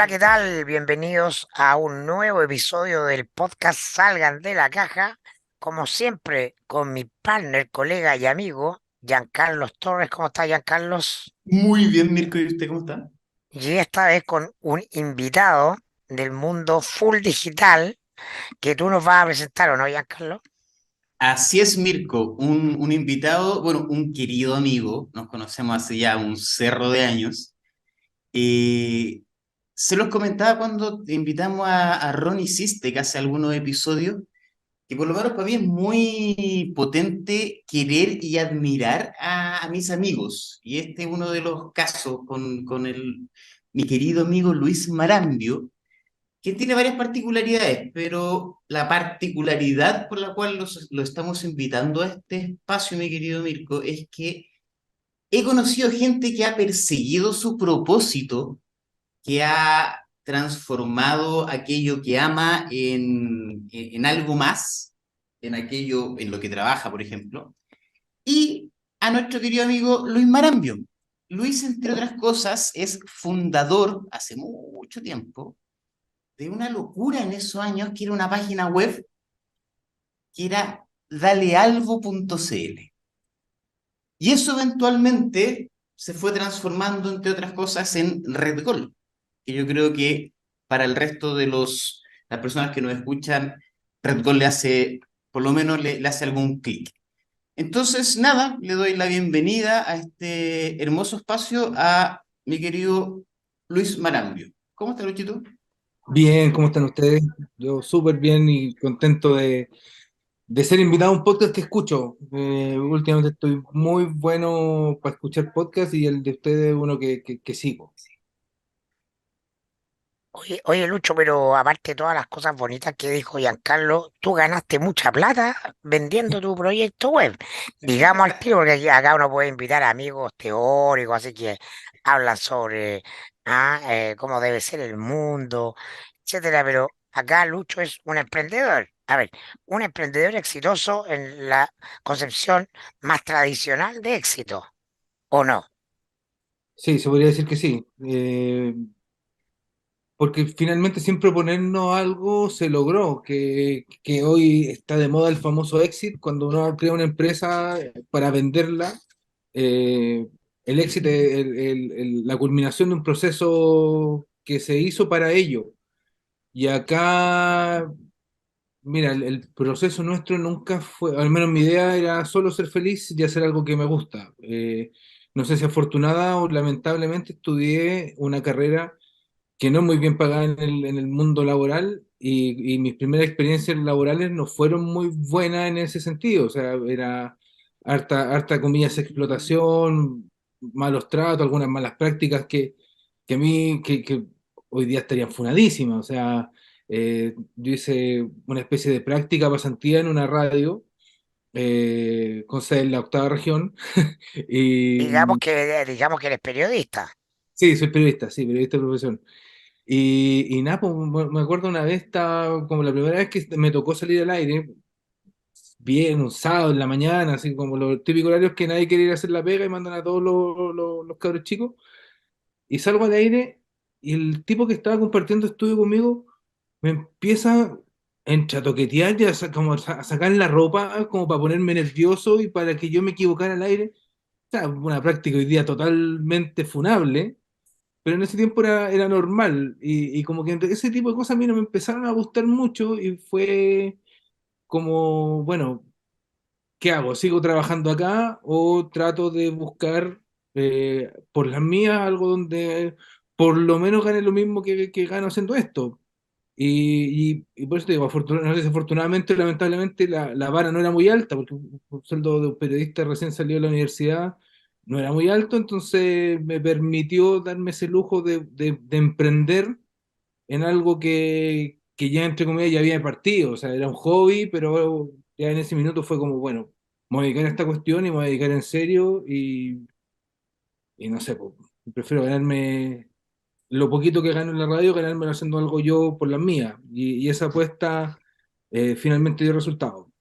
Hola, ¿qué tal? Bienvenidos a un nuevo episodio del podcast Salgan de la Caja. Como siempre, con mi partner, colega y amigo, Giancarlos Torres. ¿Cómo está, Giancarlos? Muy bien, Mirko, ¿y usted cómo está? Y esta vez con un invitado del mundo full digital que tú nos vas a presentar, ¿o no, Giancarlos? Así es, Mirko, un invitado, bueno, un querido amigo, nos conocemos hace ya un cerro de años. Eh, Se los comentaba cuando invitamos a Ronnie Siste, que hace algunos episodios, que por lo menos para mí es muy potente querer y admirar a mis amigos. Y este es uno de los casos con mi querido amigo Luis Marambio, que tiene varias particularidades, pero la particularidad por la cual lo estamos invitando a este espacio, mi querido Mirko, es que he conocido gente que ha perseguido su propósito, que ha transformado aquello que ama en algo más, en aquello en lo que trabaja, por ejemplo, y a nuestro querido amigo Luis Marambio. Luis, entre otras cosas, es fundador hace mucho tiempo de una locura en esos años, que era una página web que era dalealvo.cl. Y eso eventualmente se fue transformando, entre otras cosas, en RedGol, que yo creo que para el resto de las personas que nos escuchan, RedGol le hace, por lo menos le hace algún clic. Entonces, nada, le doy la bienvenida a este hermoso espacio a mi querido Luis Marambio. ¿Cómo está, Luchito? Bien, ¿cómo están ustedes? Yo súper bien y contento de ser invitado a un podcast que escucho. Últimamente estoy muy bueno para escuchar podcast y el de ustedes es uno que sigo. Oye, Lucho, pero aparte de todas las cosas bonitas que dijo Giancarlo, tú ganaste mucha plata vendiendo tu proyecto web. Digamos al tiro, porque acá uno puede invitar a amigos teóricos, así que hablan sobre cómo debe ser el mundo, etcétera. Pero acá Lucho es un emprendedor. A ver, un emprendedor exitoso en la concepción más tradicional de éxito, ¿o no? Sí, se podría decir que sí. Porque finalmente sin proponernos algo se logró, que hoy está de moda el famoso exit, cuando uno crea una empresa para venderla. eh, el éxito es la culminación de un proceso que se hizo para ello. Y acá, mira, el proceso nuestro nunca fue, al menos mi idea era solo ser feliz y hacer algo que me gusta. No sé si afortunada o lamentablemente estudié una carrera que no es muy bien pagada en el mundo laboral y mis primeras experiencias laborales no fueron muy buenas en ese sentido. O sea, era harta comillas, explotación, malos tratos, algunas malas prácticas que a mí, que hoy día estarían funadísimas. O sea, yo hice una especie de práctica pasantía en una radio con sede en la octava región. Y Digamos que eres periodista. sí, soy periodista, sí, periodista de profesión. Y nada, pues, me acuerdo una vez, estaba como la primera vez que me tocó salir al aire, bien, un sábado en la mañana, así como los típicos horarios que nadie quiere ir a hacer la pega y mandan a todos los cabros chicos. Y salgo al aire y el tipo que estaba compartiendo estudio conmigo me empieza a toquetear y como a sacar la ropa como para ponerme nervioso y para que yo me equivocara al aire. O sea, una práctica hoy día totalmente funable, pero en ese tiempo era normal y como que ese tipo de cosas a mí no me empezaron a gustar mucho y fue como, bueno, ¿qué hago? ¿Sigo trabajando acá o trato de buscar por las mías algo donde por lo menos gane lo mismo que gano haciendo esto? Y por eso te digo, no sé si afortunadamente o lamentablemente la vara no era muy alta, porque un sueldo de un periodista recién salido de la universidad no era muy alto, entonces me permitió darme ese lujo de emprender en algo que ya entre comillas ya había partido, o sea, era un hobby, pero ya en ese minuto fue como, bueno, me voy a dedicar a esta cuestión y me voy a dedicar en serio y no sé, pues, prefiero ganarme lo poquito que gano en la radio, ganármelo haciendo algo yo por las mías. Y esa apuesta finalmente dio resultado.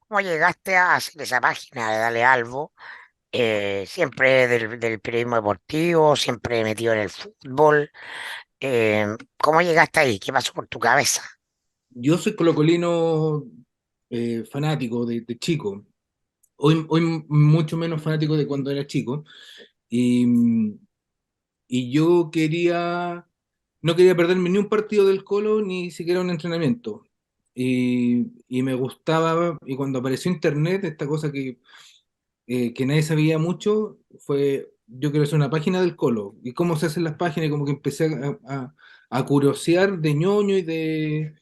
¿Cómo llegaste a hacer esa página de Dale Albo? Siempre del periodismo deportivo, siempre metido en el fútbol. ¿Cómo llegaste ahí? ¿Qué pasó por tu cabeza? Yo soy colocolino fanático de chico. Hoy mucho menos fanático de cuando era chico. Y, y yo no quería perderme ni un partido del Colo, ni siquiera un entrenamiento. Y me gustaba, y cuando apareció Internet, esta cosa que nadie sabía mucho, yo quiero hacer una página del Colo. Y cómo se hacen las páginas, y como que empecé a curiosear de ñoño y de,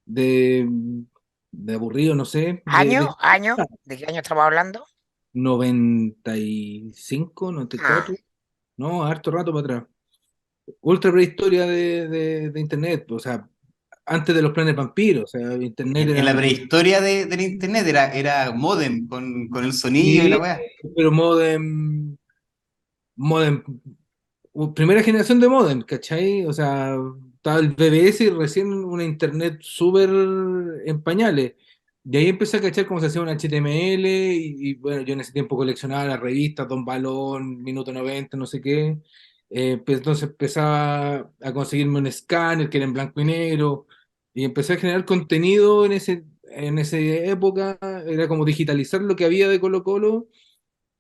de aburrido, no sé, ¿Año? ¿Año? ¿De qué año estamos hablando? 95, Ah, 94, no, harto rato para atrás. Ultra prehistoria de Internet, o sea, antes de los planes vampiros, o sea, Internet En la era... prehistoria del internet era módem con el sonido y la Sí, weá. pero modem, primera generación de modem, ¿cachai? O sea, estaba el BBS y recién una internet súper en pañales. De ahí empecé a cachar cómo se hacía un HTML bueno, yo en ese tiempo coleccionaba las revistas, Don Balón, Minuto 90, no sé qué. Pues entonces empezaba a conseguirme un escáner que era en blanco y negro y empecé a generar contenido en esa época. Era como digitalizar lo que había de Colo-Colo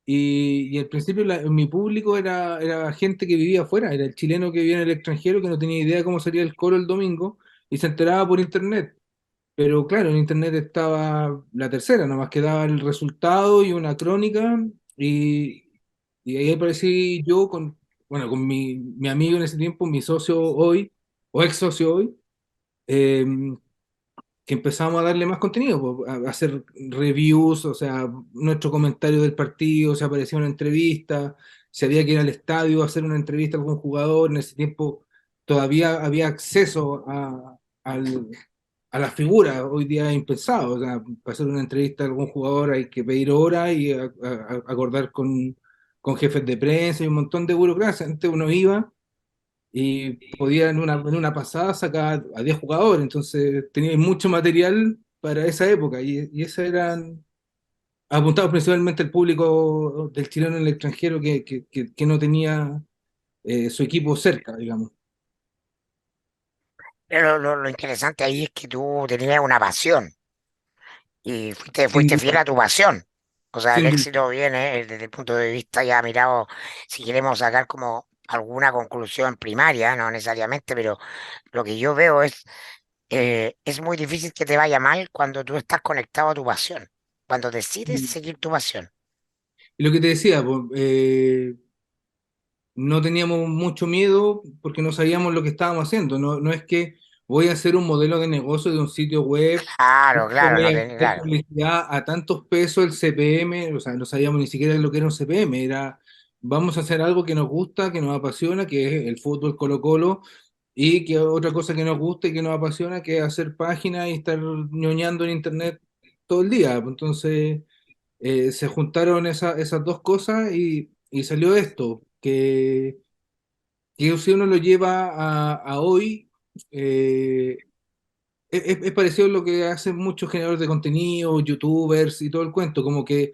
y al principio mi público era gente que vivía afuera, era el chileno que vivía en el extranjero, que no tenía idea cómo salía el coro el domingo y se enteraba por internet. Pero claro, en internet estaba la tercera, nomás que daba el resultado y una crónica y, y ahí aparecí yo bueno, con mi amigo en ese tiempo, mi socio hoy, o ex socio hoy, eh, que empezamos a darle más contenido, po, a hacer reviews, o sea, nuestro comentario del partido, se aparecía una entrevista, se había que ir al estadio a hacer una entrevista a algún jugador, en ese tiempo todavía había acceso a la figura, hoy día es impensado, o sea, para hacer una entrevista a algún jugador hay que pedir hora y acordar con jefes de prensa y un montón de burocracia, antes uno iba y podía en una pasada sacar a 10 jugadores, entonces tenía mucho material para esa época y esos eran apuntados principalmente al público del chileno en el extranjero que no tenía su equipo cerca, digamos. pero lo interesante ahí es que tú tenías una pasión y Sin fuiste fiel duda, a tu pasión. O sea, el sin duda. éxito viene desde el punto de vista ya mirado, si queremos sacar como alguna conclusión primaria, no necesariamente, pero lo que yo veo es muy difícil que te vaya mal cuando tú estás conectado a tu pasión, cuando decides seguir tu pasión. Y lo que te decía, po, no teníamos mucho miedo porque no sabíamos lo que estábamos haciendo. No, no es que voy a hacer un modelo de negocio de un sitio web, Claro, claro, voy no a te, hacer claro. publicidad a tantos pesos el CPM, o sea, no sabíamos ni siquiera lo que era un CPM, era vamos a hacer algo que nos gusta, que nos apasiona, que es el fútbol Colo-Colo, y que otra cosa que nos gusta y que nos apasiona, que es hacer páginas y estar ñoñando en internet todo el día. Entonces, se juntaron esas dos cosas y salió esto, que si uno lo lleva a hoy, es parecido a lo que hacen muchos generadores de contenido, youtubers y todo el cuento, como que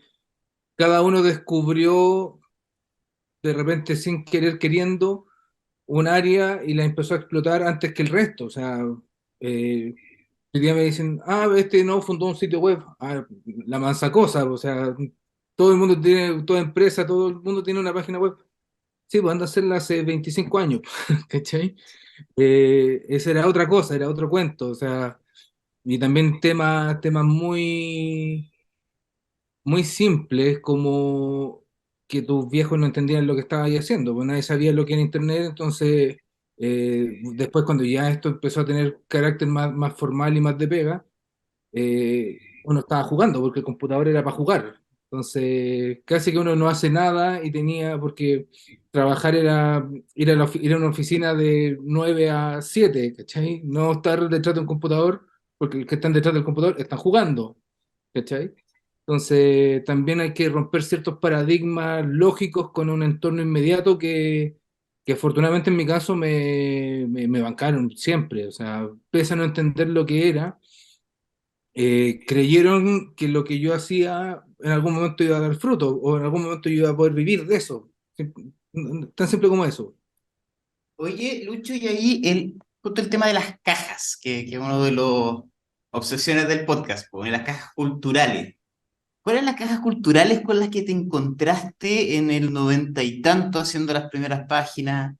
cada uno descubrió de repente sin querer queriendo un área y la empezó a explotar antes que el resto. O sea, hoy día me dicen, este no fundó un sitio web. La mansa cosa, o sea, todo el mundo tiene, toda empresa, todo el mundo tiene una página web. Sí, pues anda a hacerla hace 25 años, ¿cachai? Esa era otra cosa, era otro cuento, o sea, y también temas muy simples, como que tus viejos no entendían lo que estabas ahí haciendo, pues nadie sabía lo que era Internet, entonces, después cuando ya esto empezó a tener carácter más formal y más de pega, uno estaba jugando, porque el computador era para jugar. Entonces, casi que uno no hace nada porque trabajar era ir a una oficina de 9 a 7, ¿cachai? No estar detrás de un computador, porque los que están detrás del computador están jugando, ¿cachai? Entonces, también hay que romper ciertos paradigmas lógicos con un entorno inmediato que afortunadamente en mi caso me bancaron siempre. O sea, pese a no entender lo que era, creyeron que lo que yo hacía en algún momento iba a dar fruto o en algún momento yo iba a poder vivir de eso. Tan simple como eso. Oye, Lucho, y ahí justo el tema de las cajas, que es uno de los obsesiones del podcast, pues, las cajas culturales. ¿Cuáles las cajas culturales con las que te encontraste en el noventa y tanto haciendo las primeras páginas?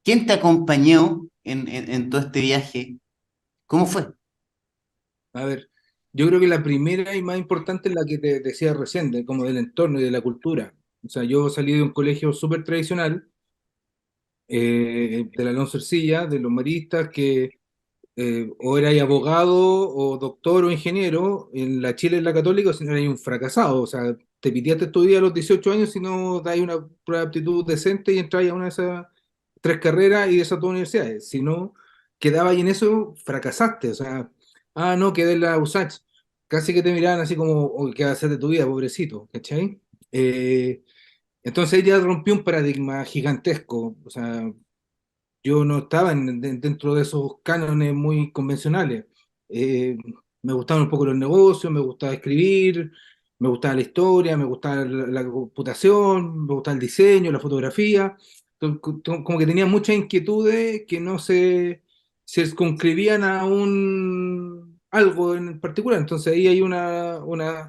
¿Quién te acompañó en todo este viaje? ¿Cómo fue? A ver, yo creo que la primera y más importante es la que te decía recién, como del entorno y de la cultura. O sea, yo salí de un colegio súper tradicional, de la Alonso Ercilla, de los maristas, que o erais abogado o doctor o ingeniero, en la Chile, en la Católica, o si no erais un fracasado. O sea, te piteaste tu vida a los 18 años si no dais una prueba de aptitud decente y entráis a una de esas tres carreras y de esas dos universidades. Si no quedabas ahí en eso, fracasaste. O sea, no, quedé en la USACH. Casi que te miraban así como, "Oye, ¿qué va a hacer de tu vida, pobrecito?" ¿Cachai? Entonces ella rompió un paradigma gigantesco. O sea, yo no estaba dentro de esos cánones muy convencionales. Eh, Me gustaban un poco los negocios, me gustaba escribir, me gustaba la historia, me gustaba la computación, me gustaba el diseño, la fotografía. Como que tenía muchas inquietudes que no se circunscribían a un algo en particular. Entonces ahí hay una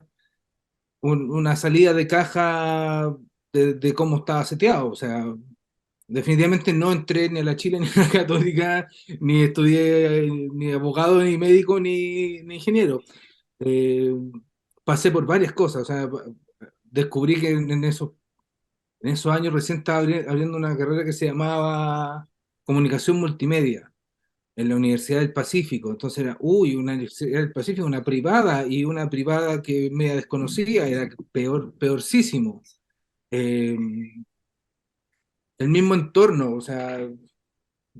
salida de caja de cómo estaba seteado. O sea, definitivamente no entré ni a la Chile ni a la Católica, ni estudié ni abogado, ni médico, ni ingeniero. Eh, Pasé por varias cosas, o sea, descubrí que en esos años recién estaba abriendo una carrera que se llamaba Comunicación Multimedia en la Universidad del Pacífico. Entonces era, una Universidad del Pacífico, una privada, y una privada que me desconocía, era peor, peorcísimo. Eh, el mismo entorno, o sea,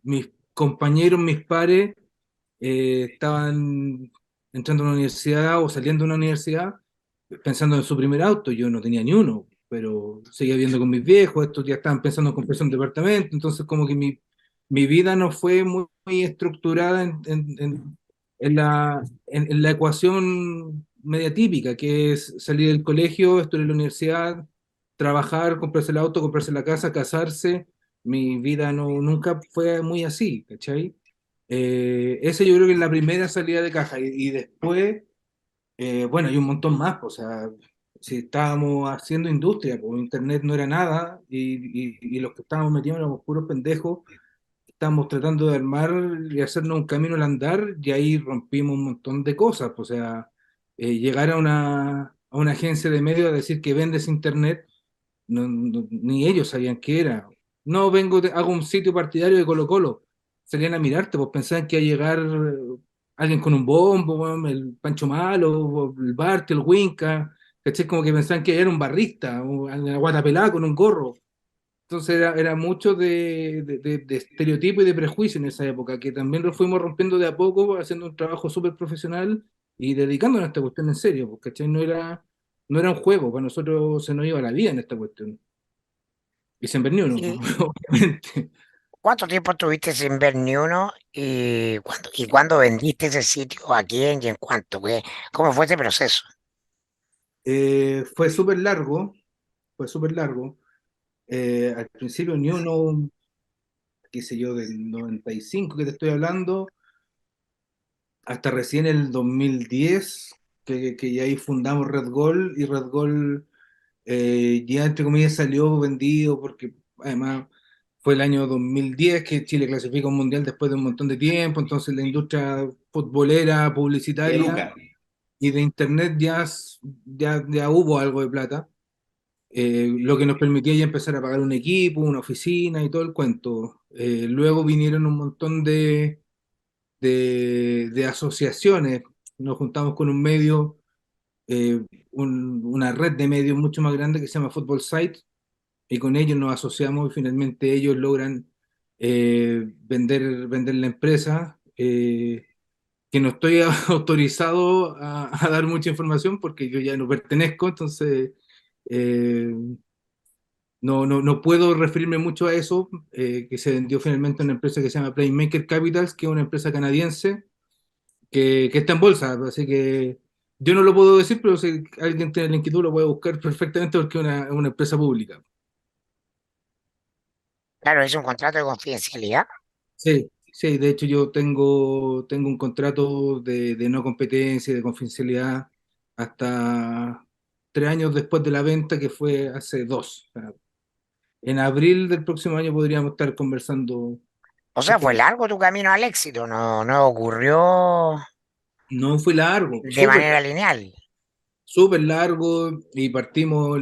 mis compañeros, mis pares, estaban entrando a una universidad o saliendo de una universidad pensando en su primer auto. Yo no tenía ni uno, pero seguía viviendo con mis viejos, estos ya estaban pensando en comprarse un departamento. Entonces como que mi vida no fue muy estructurada en la ecuación media típica, que es salir del colegio, estudiar en la universidad, trabajar, comprarse el auto, comprarse la casa, casarse. Mi vida nunca fue muy así, ¿cachai? Esa yo creo que es la primera salida de caja. Y después, bueno, hay un montón más, pues, o sea, si estábamos haciendo industria, pues internet no era nada, y los que estábamos metidos éramos puros pendejos, estábamos tratando de armar y hacernos un camino al andar, y ahí rompimos un montón de cosas, pues, o sea, llegar a una agencia de medios a decir que vendes internet, ni ellos sabían qué era. No, hago un sitio partidario de Colo-Colo. Salían a mirarte, pues pensaban que iba a llegar alguien con un bombo, weón, el Pancho Malo, o el Bart, el Winca, ¿cachai? Como que pensaban que era un barrista, o una guata pelada con un gorro. Entonces era mucho de estereotipo y de prejuicio en esa época, que también lo fuimos rompiendo de a poco, haciendo un trabajo súper profesional y dedicándonos a esta cuestión en serio, porque ¿cachai? No era un juego, para nosotros se nos iba la vida en esta cuestión. Y se perdió uno, ¿Y obviamente. cuánto tiempo estuviste sin ver ni uno? ¿Y cuándo vendiste ese sitio? ¿A quién y en cuánto? ¿Cómo fue ese proceso? Fue súper largo, fue súper largo. Al principio ni uno, qué sé yo, del 95 que te estoy hablando, hasta recién el 2010, que ya ahí fundamos Red Gold, y Red Gold ya entre comillas salió vendido porque además fue el año 2010 que Chile clasifica un mundial después de un montón de tiempo. Entonces la industria futbolera, De publicitaria Luca. y de internet ya hubo algo de plata, lo que nos permitía ya empezar a pagar un equipo, una oficina y todo el cuento. Luego vinieron un montón de asociaciones. Nos juntamos con un medio, una red de medios mucho más grande que se llama Football Site, y con ellos nos asociamos y finalmente ellos logran vender la empresa. Que no estoy autorizado a dar mucha información porque yo ya no pertenezco. Entonces eh, no puedo referirme mucho a eso, que se vendió finalmente a una empresa que se llama Playmaker Capitals, que es una empresa canadiense que está en bolsa. Así que yo no lo puedo decir, pero si alguien tiene la inquietud lo puede buscar perfectamente porque es una empresa pública. Claro, es un contrato de confidencialidad. Sí, sí, de hecho yo tengo un contrato de no competencia y de confidencialidad hasta 3 años después de la venta, que fue hace dos. O sea, en abril del próximo año podríamos estar conversando O sea, fue respecto. largo tu camino al éxito, no ocurrió No fue largo, de manera lineal. súper largo y partimos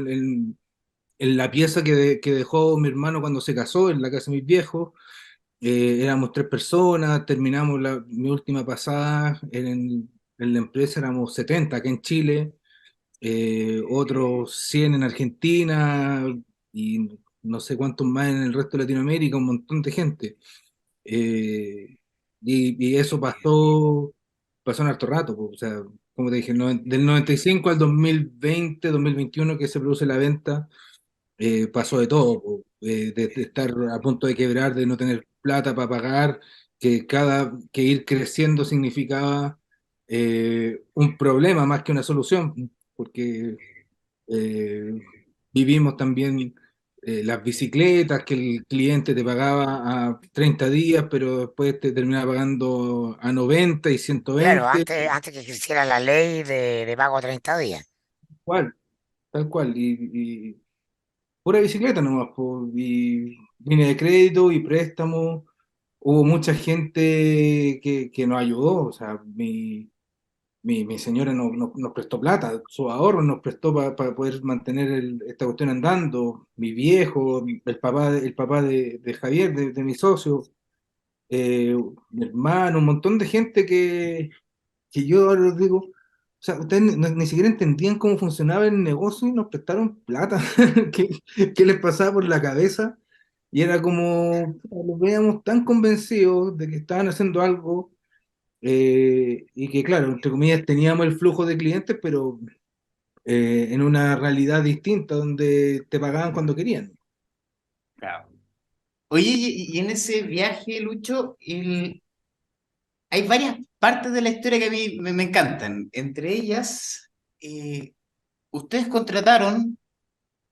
en la pieza que dejó mi hermano cuando se casó, en la casa de mis viejos. Éramos 3 personas, terminamos mi última pasada en la empresa, éramos 70 acá en Chile, otros 100 en Argentina y no sé cuántos más en el resto de Latinoamérica, un montón de gente. Eh, y eso pasó en harto rato, po. O sea, como te dije, del 95 al 2020, 2021 que se produce la venta, pasó de todo, po. De estar a punto de quebrar, de no tener plata para pagar, que ir creciendo significaba un problema más que una solución, porque eh, vivimos también las bicicletas, que el cliente te pagaba a 30 días, pero después te terminaba pagando a 90 y Claro, 120, antes que existiera la ley de pago 30 días. cual, tal cual. Y pura bicicleta nomás, po, y línea de crédito y préstamo. Hubo mucha gente que nos ayudó, o sea, mi señora nos prestó plata, su ahorro nos prestó para poder mantener esta cuestión andando, mi viejo, el papá de Javier, de mi socio, mi hermano, un montón de gente que yo ahora les digo, o sea, ustedes ni siquiera entendían cómo funcionaba el negocio y nos prestaron plata. ¿Qué, qué les pasaba por la cabeza? Y era como, puta, los veíamos tan convencidos de que estaban haciendo algo y que, claro, entre comillas, teníamos el flujo de clientes, pero en una realidad distinta donde te pagaban cuando querían. Claro. Oye, y en ese viaje, Lucho, hay varias partes de la historia que a mí me encantan. Entre ellas, eh, ustedes contrataron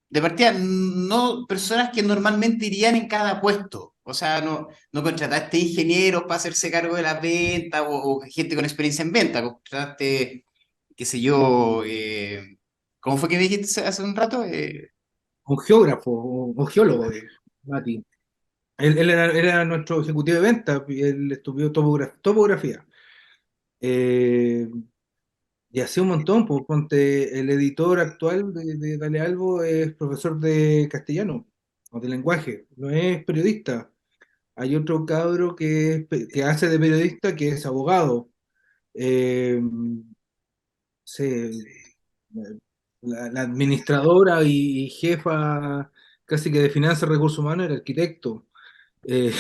de partida no personas que normalmente irían en cada puesto. O sea, no contrataste ingenieros para hacerse cargo de las ventas o gente con experiencia en venta. Contrataste, qué sé yo, ¿cómo fue que me dijiste hace un rato? Un geógrafo, un geólogo, Mati. Él era nuestro ejecutivo de ventas, y él estudió topografía. Eh, y hacía un montón, pues, ponte, el editor actual de Dale Albo es profesor de castellano o de lenguaje, no es periodista. Hay otro cabro que hace de periodista que es abogado. Eh, se- la administradora y jefa casi que de finanzas y recursos humanos era arquitecto. Eh,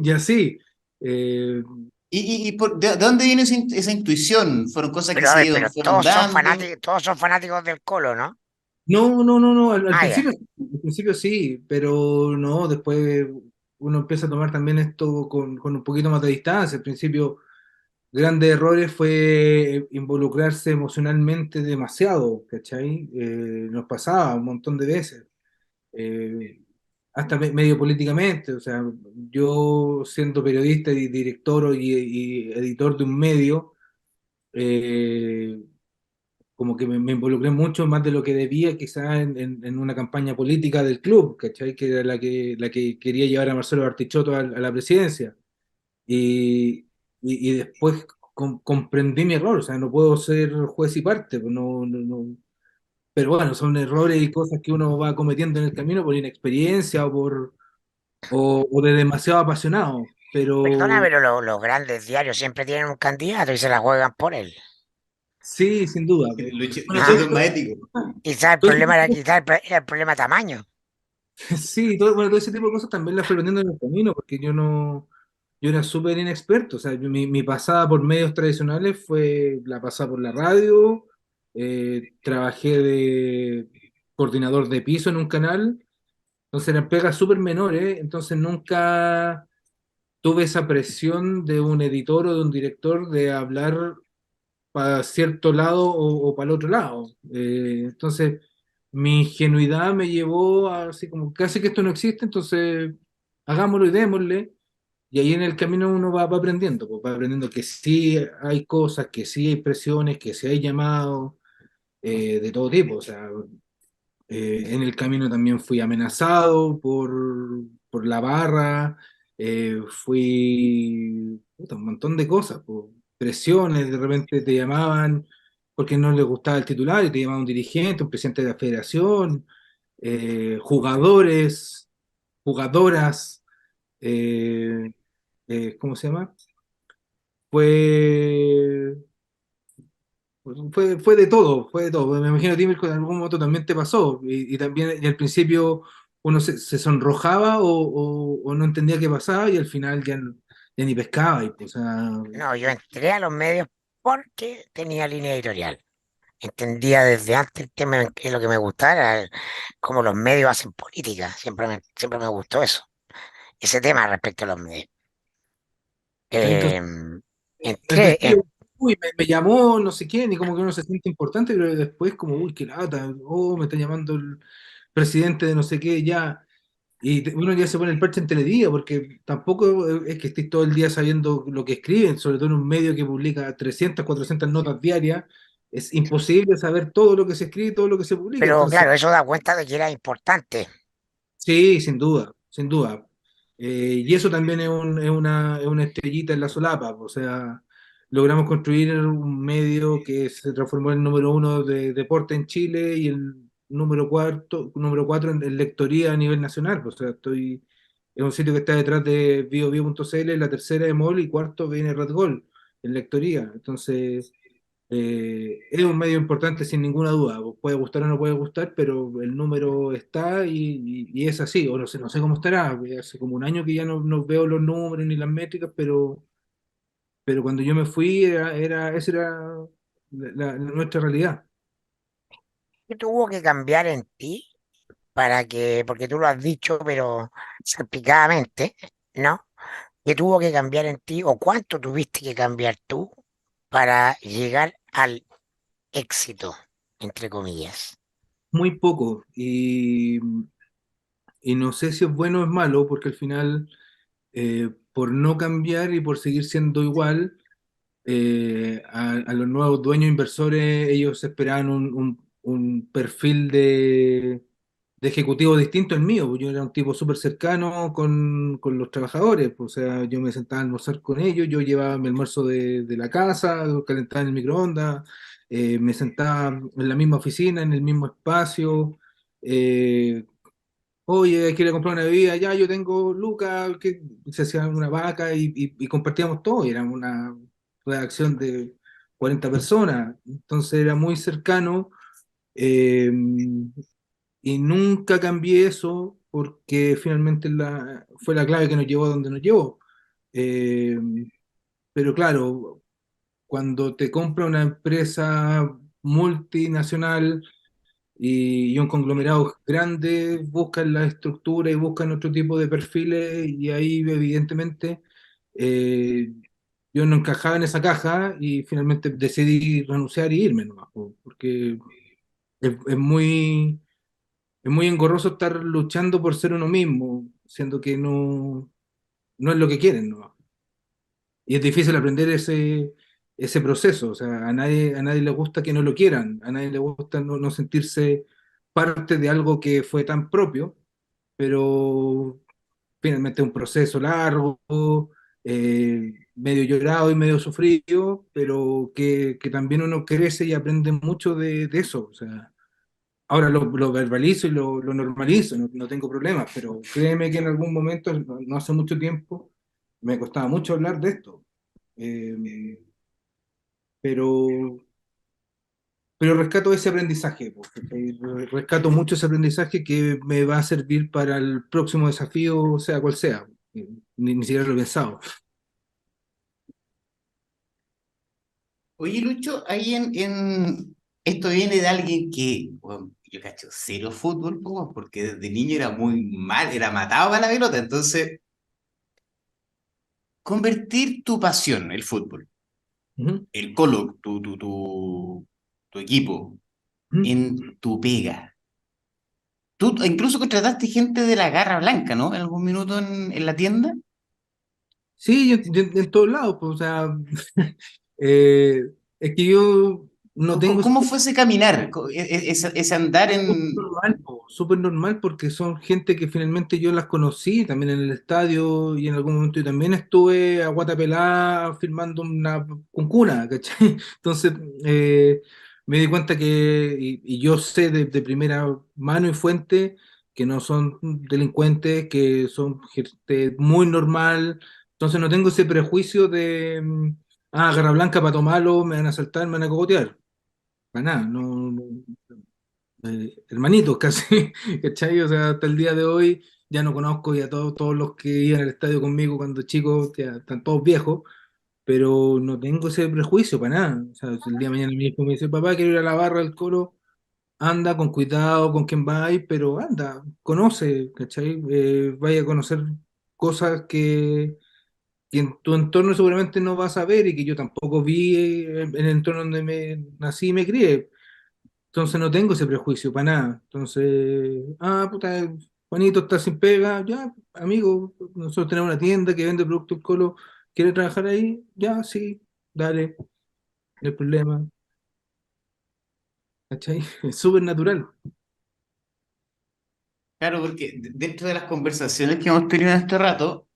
y así. Eh, ¿De dónde viene esa intuición? ¿Fueron cosas que Pero a ver, pero fueron dando? todos son fanáticos del Colo, ¿no? no, al Ah, ya. principio sí, pero no, después uno empieza a tomar también esto con un poquito más de distancia. Al principio, grandes errores fue involucrarse emocionalmente demasiado, ¿cachai? Nos pasaba un montón de veces, eh, hasta medio políticamente, o sea, yo siendo periodista y director y editor de un medio, eh, como que me involucré mucho más de lo que debía quizás en una campaña política del club, ¿cachai? Que era la que quería llevar a Marcelo Bartichotto a la presidencia. Y, y después comprendí mi error, o sea, no puedo ser juez y parte, pues pero bueno, son errores y cosas que uno va cometiendo en el camino por inexperiencia o de demasiado apasionado, Perdona, pero pero los grandes diarios siempre tienen un candidato y se la juegan por él. sí, sin duda. Bueno, Luchito es más ético. Quizás el todo ese problema era, tipo era el problema tamaño. sí, bueno, todo ese tipo de cosas también las fui aprendiendo en el camino, porque yo era súper inexperto, o sea, mi pasada por medios tradicionales fue la pasada por la radio, trabajé de coordinador de piso en un canal, entonces eran pegas súper menores, entonces nunca tuve esa presión de un editor o de un director de hablar para cierto lado o para el otro lado. Entonces, mi ingenuidad me llevó a así como casi que esto no existe, entonces hagámoslo y démosle. Y ahí en el camino uno va aprendiendo, pues, va aprendiendo que sí hay cosas, que sí hay presiones, que sí hay llamados de todo tipo. O sea, en el camino también fui amenazado por la barra, puta, un montón de cosas, por presiones, de repente te llamaban porque no les gustaba el titular y te llamaba un dirigente, un presidente de la federación, jugadores, jugadoras, eh, ¿cómo se llama? Fue, fue de todo, fue de todo. Me imagino, Timmy, que en algún momento también te pasó. Y también y al principio uno se sonrojaba o no entendía qué pasaba y al final ya ni pescaba. Y, pues, o sea, No, yo entré a los medios porque tenía línea editorial. Entendía desde antes el tema que lo que me gustaba era cómo los medios hacen política. Siempre me gustó eso. Ese tema respecto a los medios. entonces, Em, al entré, principio, uy, me llamó no sé quién y como que uno se siente importante, pero después como, uy, qué lata, oh, me está llamando el presidente de no sé qué, ya. Uno ya se pone el parche en Teledía, porque tampoco es que estés todo el día sabiendo lo que escriben, sobre todo en un medio que publica 300 400 notas diarias, es imposible saber todo lo que se escribe y todo lo que se publica. pero Entonces, claro, eso da cuenta de que era importante. sí, sin duda, sin duda. Y eso también es una estrellita en la solapa, o sea, logramos construir un medio que se transformó en el número uno de deporte en Chile y el número cuatro en lectoría a nivel nacional. O sea, es un sitio que está detrás de biobio.cl, la tercera de MOL y cuarto viene Red Gol en lectoría. Entonces, es un medio importante sin ninguna duda. Puede gustar o no puede gustar, pero el número está y es así. O no sé cómo estará. Hace como un año que ya no veo los números ni las métricas, pero cuando yo me fui, esa era nuestra realidad. ¿Qué tuvo que cambiar en ti para que, porque tú lo has dicho, pero salpicadamente, ¿no? ¿Qué tuvo que cambiar en ti o cuánto tuviste que cambiar tú para llegar al éxito, entre comillas? Muy poco. Y no sé si es bueno o es malo, porque al final, por no cambiar y por seguir siendo igual, a los nuevos dueños inversores, ellos esperaban un perfil de ejecutivo distinto al mío, pues yo era un tipo súper cercano con los trabajadores, pues, o sea, yo me sentaba a almorzar con ellos, yo llevaba mi almuerzo de la casa, lo calentaba en el microondas, me sentaba en la misma oficina, en el mismo espacio, eh, oye, hay que ir a comprar una bebida, ya yo tengo Lucas, que se hacía una vaca y compartíamos todo, y era una redacción de 40 personas, entonces era muy cercano, eh, y nunca cambié eso porque finalmente fue la clave que nos llevó a donde nos llevó. Eh, pero claro, cuando te compra una empresa multinacional, y un conglomerado grande buscan la estructura y buscan otro tipo de perfiles y ahí evidentemente eh, yo no encajaba en esa caja y finalmente decidí renunciar y irme nomás, porque es muy engorroso estar luchando por ser uno mismo, siendo que no es lo que quieren nomás. Y es difícil aprender ese proceso, o sea, a nadie le gusta que no lo quieran, a nadie le gusta no sentirse parte de algo que fue tan propio, pero finalmente es un proceso largo, medio llorado y medio sufrido, pero que también uno crece y aprende mucho de eso, o sea, ahora lo verbalizo y lo normalizo, no tengo problemas, pero créeme que en algún momento, no hace mucho tiempo, me costaba mucho hablar de esto. Eh, pero, pero rescato ese aprendizaje, rescato mucho ese aprendizaje que me va a servir para el próximo desafío, sea cual sea. Ni siquiera lo he pensado. Oye, Lucho, ahí esto viene de alguien que, bueno, yo cacho cero fútbol, po, porque desde niño era muy mal, era matado para la pelota. Entonces, convertir tu pasión, el fútbol, Ujú, el Colo, tu equipo, ujú. en tu pega. Tú incluso contrataste gente de la Garra Blanca, ¿no? En algún minuto en la tienda. Sí, en todos lados, pues, o sea, eh, es que yo no tengo ¿Cómo fue ese caminar? Ese andar súper en... normal, po, súper normal porque son gente que finalmente yo las conocí también en el estadio y en algún momento yo también estuve a guata pelada filmando una cuncuna, ¿cachai? Entonces me di cuenta que, y yo sé de primera mano y fuente que no son delincuentes, que son gente muy normal, entonces no tengo ese prejuicio de, garra blanca para tomarlo, me van a asaltar, me van a cogotear. Para nada, hermanitos casi, ¿cachai? O sea, hasta el día de hoy ya no conozco ya todos los que iban al estadio conmigo cuando chicos, ya están todos viejos, pero no tengo ese prejuicio para nada. O sea, si el día de mañana mi hijo me dice, papá, quiero ir a la barra del Colo, anda con cuidado con quién va ahí, pero anda, conoce, ¿cachai? Vaya a conocer cosas que en tu entorno seguramente no vas a ver y que yo tampoco vi en el entorno donde me nací y me crié. Entonces no tengo ese prejuicio para nada. Entonces, puta, Juanito está sin pega, ya, amigo, nosotros tenemos una tienda que vende productos Colo, ¿quiere trabajar ahí? Ya, sí, dale, no hay problema, ¿cachai? Es súper natural. Claro, porque dentro de las conversaciones que hemos tenido en este rato,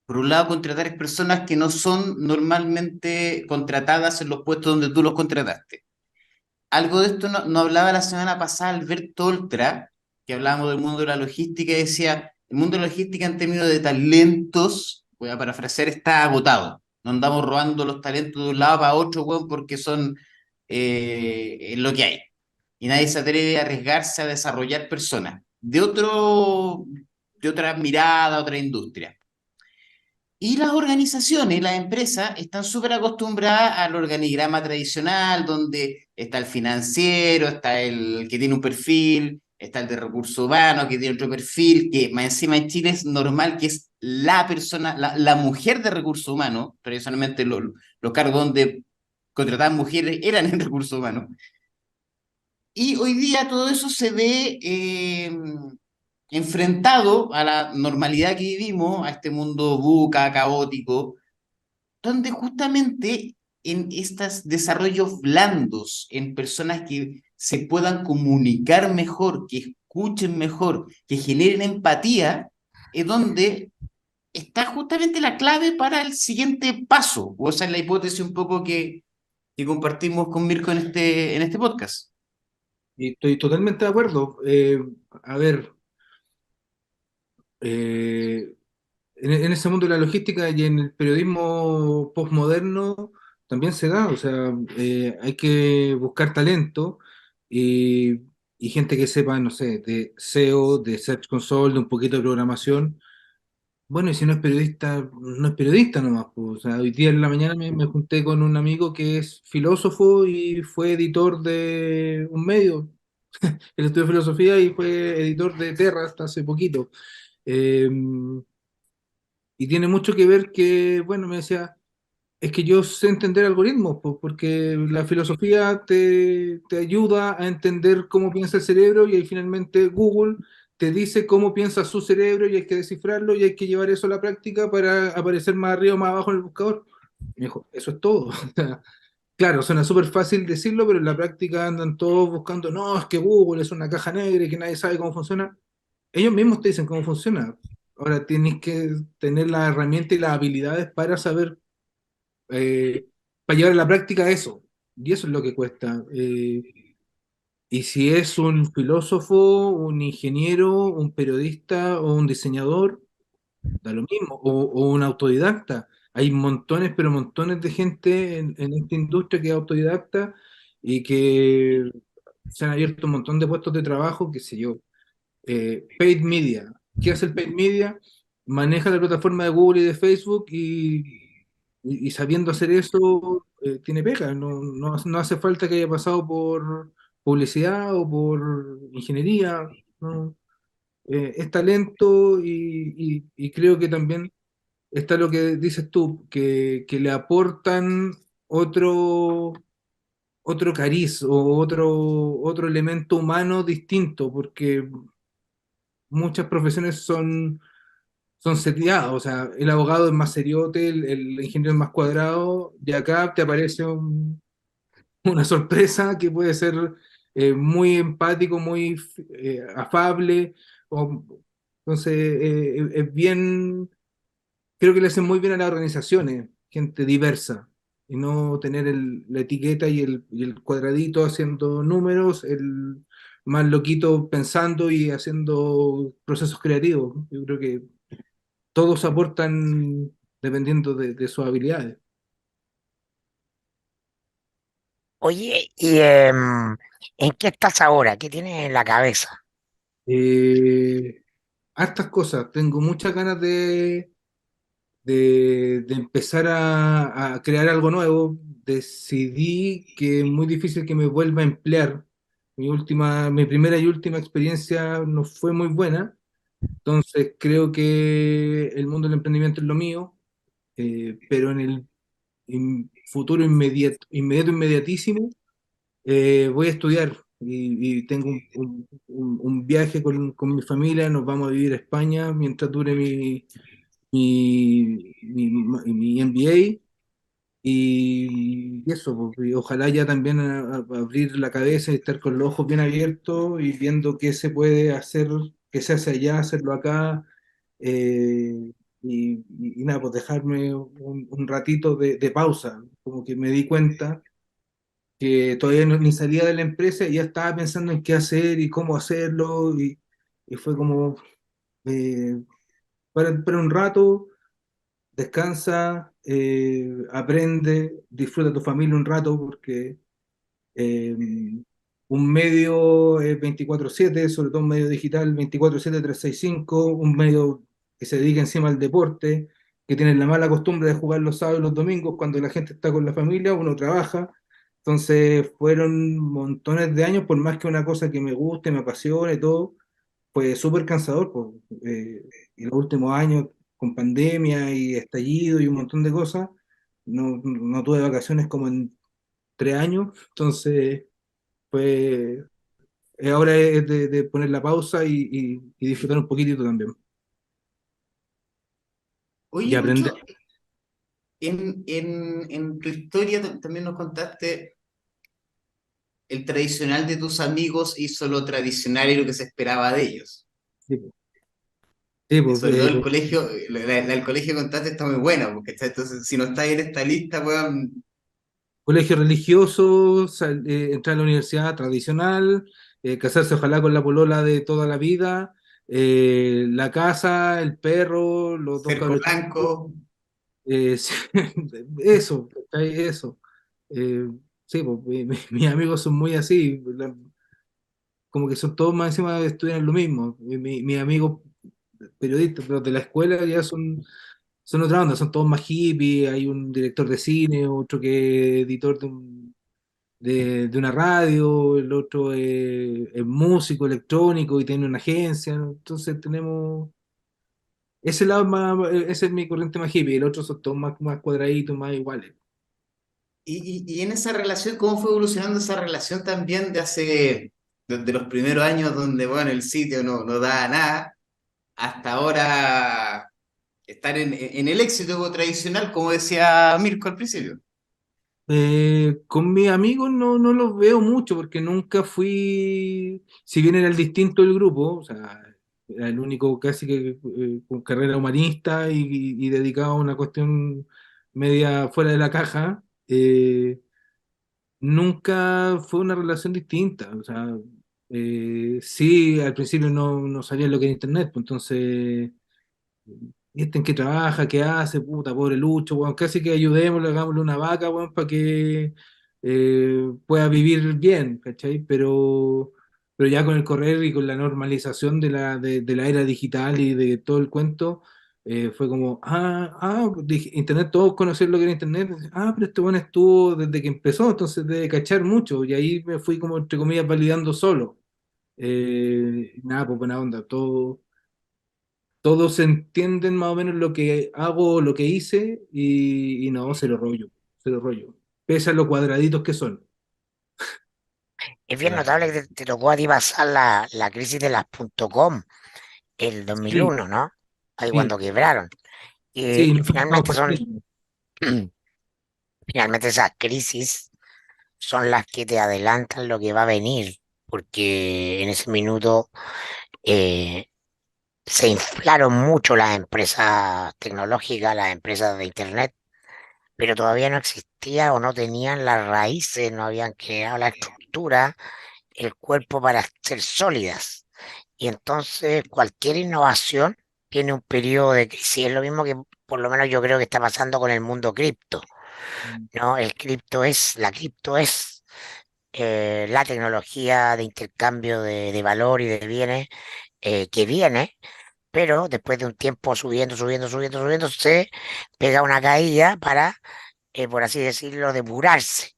por un lado, contratar es personas que no son normalmente contratadas en los puestos donde tú los contrataste. Algo de esto no hablaba la semana pasada Alberto Oltra, que hablábamos del mundo de la logística, y decía, el mundo de la logística en términos de talentos, voy a parafrasear, está agotado. No andamos robando los talentos de un lado para otro, weón, porque son lo que hay. Y nadie se atreve a arriesgarse a desarrollar personas de otra mirada, otra industria. Y las organizaciones, las empresas, están súper acostumbradas al organigrama tradicional, donde está el financiero, está el que tiene un perfil, está el de recursos humanos, que tiene otro perfil, que más encima en Chile es normal que es la persona, la mujer de recursos humanos, tradicionalmente los cargos donde contrataban mujeres eran en recursos humanos. Y hoy día todo eso se ve enfrentado a la normalidad que vivimos, a este mundo buca, caótico, donde justamente en estos desarrollos blandos, en personas que se puedan comunicar mejor, que escuchen mejor, que generen empatía, es donde está justamente la clave para el siguiente paso. O esa es la hipótesis un poco que compartimos con Mirko en este podcast. Y estoy totalmente de acuerdo. A ver, eh, en ese mundo de la logística y en el periodismo postmoderno también se da, o sea, hay que buscar talento y, y gente que sepa, no sé, de SEO, de Search Console, de un poquito de programación. Bueno, y si no es periodista, no es periodista nomás, pues. O sea, hoy día en la mañana me junté con un amigo que es filósofo y fue editor de un medio. Él estudió filosofía y fue editor de Terra hasta hace poquito. Eh, y tiene mucho que ver que, bueno, me decía, es que yo sé entender algoritmos, porque la filosofía te ayuda a entender cómo piensa el cerebro y ahí finalmente Google te dice cómo piensa su cerebro y hay que descifrarlo y hay que llevar eso a la práctica para aparecer más arriba o más abajo en el buscador. Me dijo, eso es todo. Claro, suena súper fácil decirlo, pero en la práctica andan todos buscando, no, es que Google es una caja negra y que nadie sabe cómo funciona. Ellos mismos te dicen cómo funciona. Ahora tienes que tener las herramientas y las habilidades para saber, eh, para llevar a la práctica eso. Y eso es lo que cuesta. Y si es un filósofo, un ingeniero, un periodista o un diseñador, da lo mismo, o un autodidacta. Hay montones, pero montones de gente en esta industria que es autodidacta y que se han abierto un montón de puestos de trabajo, qué sé yo. Paid Media. ¿Qué hace el Paid Media? Maneja la plataforma de Google y de Facebook y sabiendo hacer eso, tiene pega. No hace falta que haya pasado por publicidad o por ingeniería. ¿No? Es talento y creo que también está lo que dices tú, que le aportan otro, otro cariz o otro elemento humano distinto, porque muchas profesiones son seteadas, o sea, el abogado es más seriote, el ingeniero es más cuadrado, y acá te aparece una sorpresa que puede ser muy empático, muy afable, o- entonces es bien, creo que le hacen muy bien a las organizaciones, gente diversa, y no tener la etiqueta y el cuadradito haciendo números, el más loquito pensando y haciendo procesos creativos. Yo creo que todos aportan dependiendo de sus habilidades. Oye, ¿en qué estás ahora? ¿Qué tienes en la cabeza? Eh, Hartas cosas, tengo muchas ganas de empezar a crear algo nuevo. Decidí que es muy difícil que me vuelva a emplear. Mi primera y última experiencia no fue muy buena, entonces creo que el mundo del emprendimiento es lo mío, pero en el futuro inmediatísimo, voy a estudiar y tengo un viaje con mi familia, nos vamos a vivir a España mientras dure mi MBA y eso, pues, y ojalá ya también abrir la cabeza y estar con los ojos bien abiertos y viendo qué se puede hacer, qué se hace allá, hacerlo acá. Y nada, pues dejarme un ratito de pausa, como que me di cuenta que todavía ni salía de la empresa y ya estaba pensando en qué hacer y cómo hacerlo y fue como, eh, para un rato, descansa, aprende, disfruta tu familia un rato porque eh, un medio es 24/7, sobre todo un medio digital 24/7, 365, un medio que se dedica encima al deporte, que tiene la mala costumbre de jugar los sábados y los domingos cuando la gente está con la familia, uno trabaja. Entonces fueron montones de años, por más que una cosa que me guste, me apasione, todo, fue súper cansador. Pues, y los últimos años, con pandemia y estallido y un montón de cosas, no tuve vacaciones como en 3 años, entonces pues ahora es de poner la pausa y disfrutar un poquitito también. Y Oye, aprender. Lucho, en tu historia también nos contaste el tradicional de tus amigos hizo lo tradicional y lo que se esperaba de ellos. Sí, pues, sí, pues, Sobre todo el colegio, el colegio que contaste está muy buena, porque entonces, si no está en esta lista, weón, colegio religioso, entrar a la universidad tradicional, casarse ojalá con la polola de toda la vida, la casa, el perro, los dos cerco cabros chicos, blanco, sí, eso, ¿cachai? Eso. Eh, sí, pues, mis amigos son muy así, como que son todos más encima estudian lo mismo. Mis amigos periodistas, pero de la escuela ya son otra onda, son todos más hippies, hay un director de cine, otro que es editor de una radio, el otro es músico electrónico y tiene una agencia, ¿no? Entonces tenemos ese lado más, ese es mi corriente más hippie, el otro son todos más cuadraditos, más iguales. y en esa relación, ¿cómo fue evolucionando esa relación también de hace, de los primeros años donde, bueno, el sitio no da nada, hasta ahora estar en el éxito tradicional, como decía Mirko al principio? Con mis amigos no los veo mucho porque nunca fui, si bien era el distinto del grupo, o sea, era el único casi que con carrera humanista y dedicado a una cuestión media fuera de la caja, nunca fue una relación distinta. O sea, sí, al principio no sabía lo que era internet, pues entonces ¿y este en qué trabaja? ¿Qué hace? Puta, pobre Lucho, weón. Casi que ayudémosle, hagámosle una vaca, weón, para que pueda vivir bien, ¿cachai? Pero ya con el correr y con la normalización de la era digital y de todo el cuento, fue como, dije, Internet, todos conocen lo que era Internet. Pero este bueno estuvo desde que empezó, entonces debe cachar mucho. Y ahí me fui como, entre comillas, validando solo. Nada, pues buena onda, todos entienden más o menos lo que hago, lo que hice, y no, se lo rollo, pese a lo cuadraditos que son. Es bien Claro. notable que te tocó a ti pasar la crisis de las .com el Sí, 2001, ¿no? Ahí cuando sí, quebraron. sí, Y nosotros estamos finalmente partiendo. finalmente esas crisis son las que te adelantan lo que va a venir, porque en ese minuto eh, se inflaron mucho las empresas tecnológicas, las empresas de Internet, pero todavía no existía o no tenían las raíces, no habían creado la estructura, el cuerpo para ser sólidas. Y entonces cualquier innovación tiene un periodo de crisis. Es lo mismo que por lo menos yo creo que está pasando con el mundo cripto, ¿no? La cripto es la tecnología de intercambio de valor y de bienes que viene, pero después de un tiempo subiendo, se pega una caída para, por así decirlo, depurarse.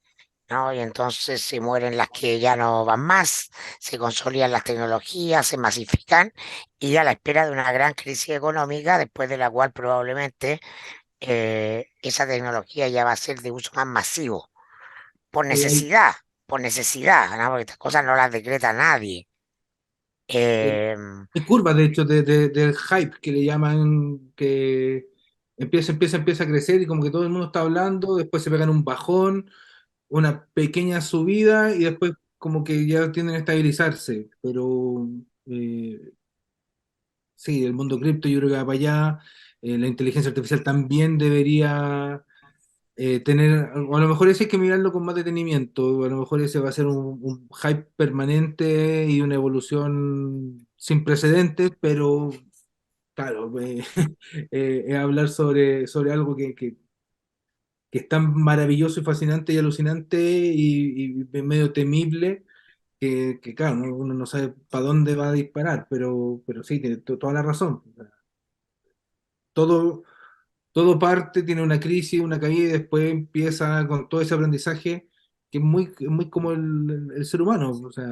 ¿No? Y entonces se mueren las que ya no van más, se consolidan las tecnologías, se masifican y a la espera de una gran crisis económica, después de la cual probablemente esa tecnología ya va a ser de uso más masivo, por Hay, necesidad, por necesidad, ¿no? Porque estas cosas no las decreta nadie. hay- Em, hay curvas, de hecho, del hype que le llaman, que empieza a crecer y como que todo el mundo está hablando, después se pegan un bajón, una pequeña subida y después como que ya tienden a estabilizarse. Pero sí, el mundo cripto yo creo que va para allá. La inteligencia artificial también debería tener, o a lo mejor ese hay que mirarlo con más detenimiento, a lo mejor ese va a ser un hype permanente y una evolución sin precedentes, pero claro, es hablar sobre algo que es tan maravilloso y fascinante y alucinante y medio temible. Claro, uno no sabe para dónde va a disparar, pero sí, tiene toda la razón. Todo, todo parte, tiene una crisis, una caída y después empieza con todo ese aprendizaje que es muy como el ser humano. O sea,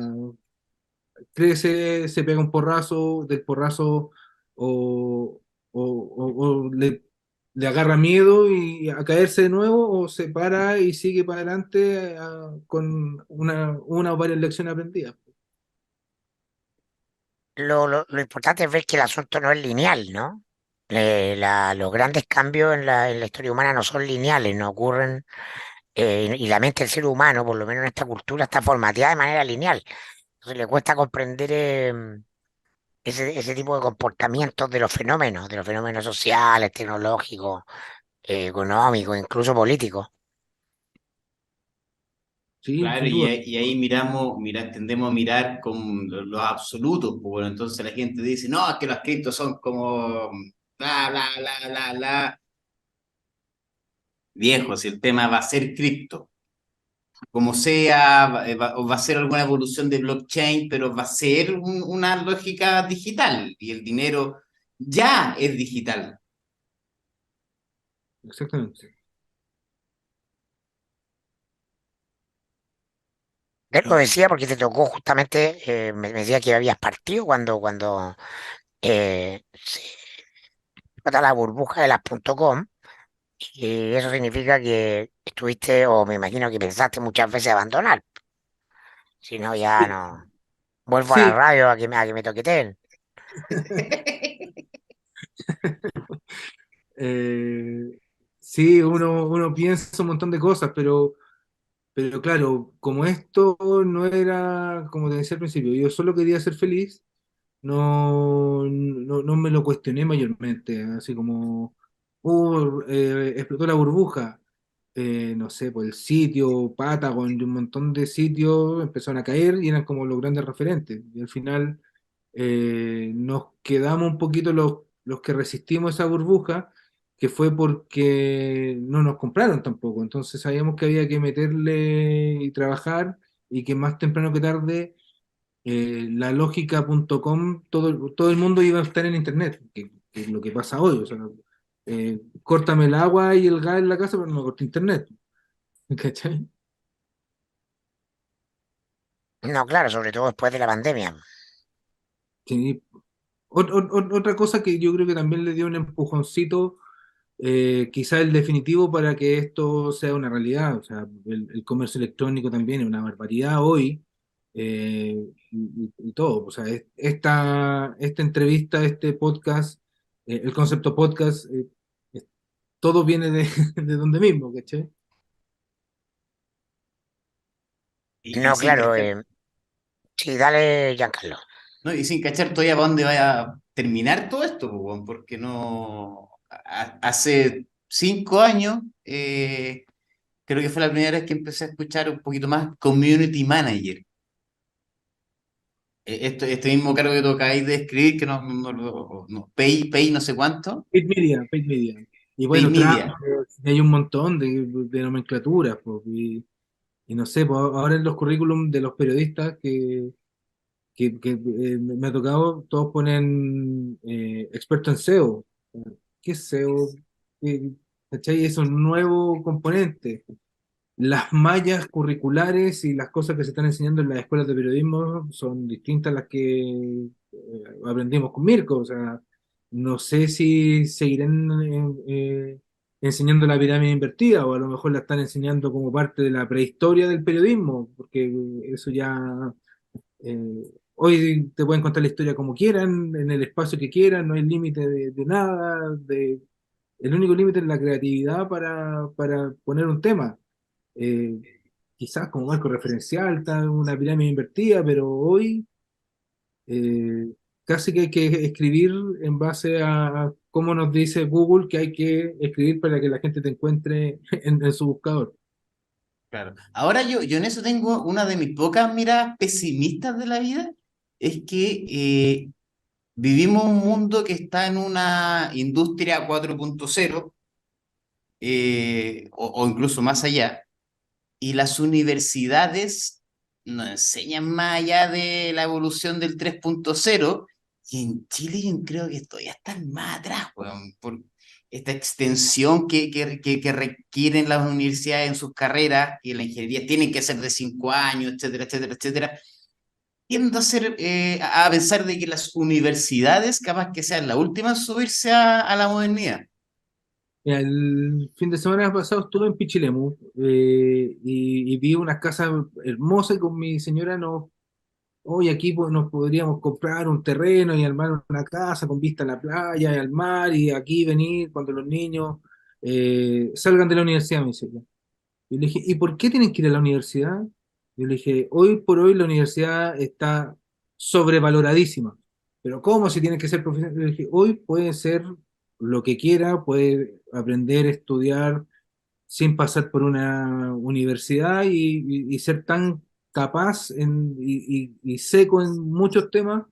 crece, se pega un porrazo, del porrazo o le agarra miedo y a caerse de nuevo o se para y sigue para adelante con una o varias lecciones aprendidas. lo importante es ver que el asunto no es lineal, ¿no? Los grandes cambios en la historia humana no son lineales, no ocurren, y la mente del ser humano, por lo menos en esta cultura, está formateada de manera lineal. Entonces le cuesta comprender ese tipo de los fenómenos sociales, tecnológicos, económicos, incluso políticos. Sí, Claro, sin duda. y ahí tendemos a mirar con los absolutos, pues, bueno, entonces la gente dice, no, es que los criptos son como bla, bla, bla, bla, bla. Viejo, si el tema va a ser cripto, como sea, o va a ser alguna evolución de blockchain, pero va a ser una lógica digital y el dinero ya es digital. Exactamente. Él lo decía porque te tocó justamente, me decía que habías partido cuando se explota la burbuja de las .com. Y eso significa que estuviste, o me imagino que pensaste muchas veces abandonar. Si no, ya Sí, no. Vuelvo a la sí, radio a que me toqueteen. eh, sí, uno piensa un montón de cosas, pero claro, como esto no era, como te decía al principio, yo solo quería ser feliz, no me lo cuestioné mayormente, así como, explotó la burbuja, no sé, pues el sitio, Patagon y un montón de sitios empezaron a caer y eran como los grandes referentes. Y al final nos quedamos un poquito los que resistimos esa burbuja, que fue porque no nos compraron tampoco. Entonces sabíamos que había que meterle y trabajar y que más temprano que tarde la lógica.com, todo el mundo iba a estar en internet, que es lo que pasa hoy. O sea, córtame el agua y el gas en la casa, pero no me corta internet. ¿Cachai? No, claro, sobre todo después de la pandemia. Sí. Otra cosa que yo creo que también le dio un empujoncito quizá el definitivo para que esto sea una realidad. O sea, el comercio electrónico también es una barbaridad hoy, y todo. O sea, esta entrevista, este podcast, el concepto podcast, es- todo viene de, de donde mismo, ¿cachai? Y No, sin claro, cachar, sí, dale, Giancarlo. ¿no? Y sin cachar todavía para dónde vaya a terminar todo esto, pues, weón, porque no. Hace 5 años, creo que fue la primera vez que empecé a escuchar un poquito más community manager. Este mismo cargo que tocáis de escribir, que pay no sé cuánto, Paid media, paid media. Y pay bueno, media. hay un montón de nomenclaturas, pues, y no sé, pues ahora en los currículum de los periodistas me ha tocado, todos ponen experto en SEO. ¿Qué es SEO? ¿Cachai? Es un nuevo componente. Las mallas curriculares y las cosas que se están enseñando en las escuelas de periodismo son distintas a las que aprendimos con Mirko. O sea, no sé si seguirán enseñando la pirámide invertida o a lo mejor la están enseñando como parte de la prehistoria del periodismo, porque eso ya hoy te pueden contar la historia como quieran, en el espacio que quieran, no hay límite de nada, el único límite es la creatividad para poner un tema. Eh, Quizás como marco referencial, está una pirámide invertida, pero hoy eh, casi que hay que escribir en base a cómo nos dice Google que hay que escribir para que la gente te encuentre en su buscador. Claro. Ahora yo en eso tengo una de mis pocas miradas pesimistas de la vida, es que vivimos un mundo que está en una industria 4.0, o incluso más allá, y las universidades nos enseñan más allá de la evolución del 3.0, y en Chile yo creo que todavía están más atrás, weón, por esta extensión que requieren las universidades en sus carreras, y la ingeniería tienen que ser de 5 años, etcétera, etcétera, etcétera. Tiendo a, a pensar de que las universidades capaz que sean las últimas en subirse a la modernidad. Mira, el fin de semana pasado estuve en Pichilemu, y vi unas casas hermosas y con mi señora hoy aquí pues, nos podríamos comprar un terreno y armar una casa con vista a la playa y al mar y aquí venir cuando los niños salgan de la universidad, me dice ella. Yo le dije, ¿y por qué tienen que ir a la universidad? Yo le dije, hoy por hoy la universidad está sobrevaloradísima. Pero ¿cómo si tienen que ser profesionales? Le dije, hoy puede ser lo que quiera, puede aprender, estudiar sin pasar por una universidad y ser tan capaz y seco en muchos temas,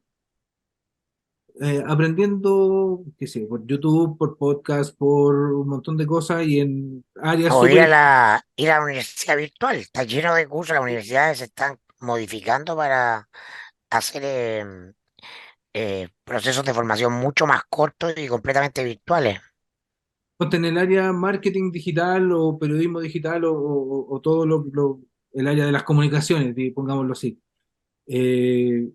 aprendiendo, qué sé, por YouTube, por podcast, por un montón de cosas y en áreas O súper. ir a la universidad virtual. Está lleno de cursos, las universidades se están modificando para hacer procesos de formación mucho más cortos y completamente virtuales. En el área marketing digital o periodismo digital o todo el área de las comunicaciones, pongámoslo así. Eh,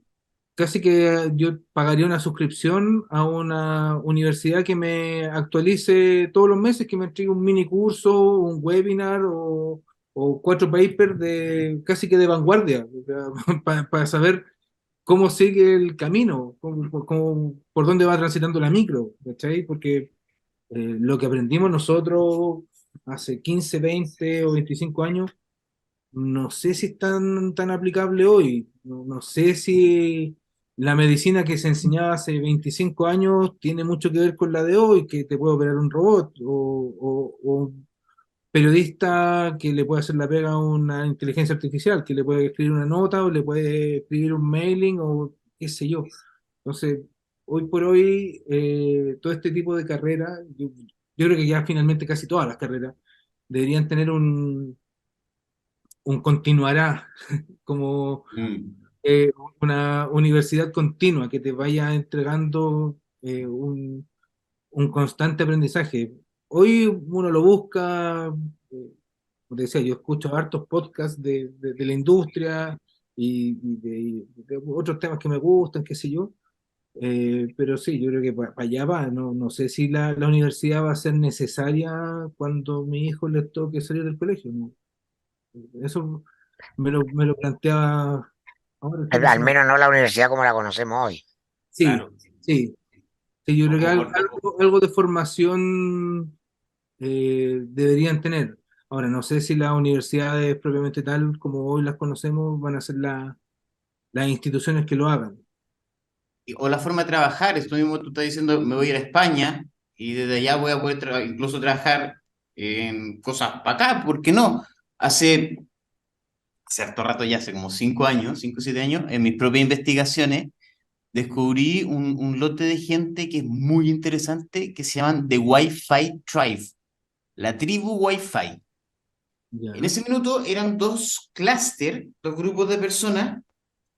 Casi que yo pagaría una suscripción a una universidad que me actualice todos los meses, que me entregue un mini curso, un webinar o 4 papers de casi que de vanguardia, o sea, para saber cómo sigue el camino, por dónde va transitando la micro, ¿cachai? Porque lo que aprendimos nosotros hace 15 20 o 25 años, no sé si es tan aplicable hoy. No sé si la medicina que se enseñaba hace 25 años tiene mucho que ver con la de hoy, que te puede operar un robot, o un periodista que le puede hacer la pega a una inteligencia artificial, que le puede escribir una nota o le puede escribir un mailing o qué sé yo. Entonces, hoy por hoy, todo este tipo de carreras, yo creo que ya finalmente casi todas las carreras deberían tener un continuará, como Mm. eh, una universidad continua que te vaya entregando un constante aprendizaje. Hoy uno lo busca, como te decía, yo escucho hartos podcasts de la industria y de otros temas que me gustan, qué sé yo, Pero sí, yo creo que para allá va. No, no sé si la universidad va a ser necesaria cuando mi hijo le toque salir del colegio. ¿No? Eso me lo planteaba ahora el fin de Al semana. menos no la universidad como la conocemos hoy. Sí, Claro. sí, sí, yo creo que O algo, por- algo de formación deberían tener. Ahora, no sé si las universidades propiamente tal como hoy las conocemos van a ser las instituciones que lo hagan. o la forma de trabajar, esto mismo tú estás diciendo, me voy a ir a España y desde allá voy a poder incluso trabajar en cosas para acá, ¿por qué no? Hace cierto rato, ya hace como 5 años, 5 o 7 años, en mis propias investigaciones, descubrí un lote de gente que es muy interesante, que se llaman The Wi-Fi Tribe, la tribu Wi-Fi. En Ya, ese minuto eran dos clúster, dos grupos de personas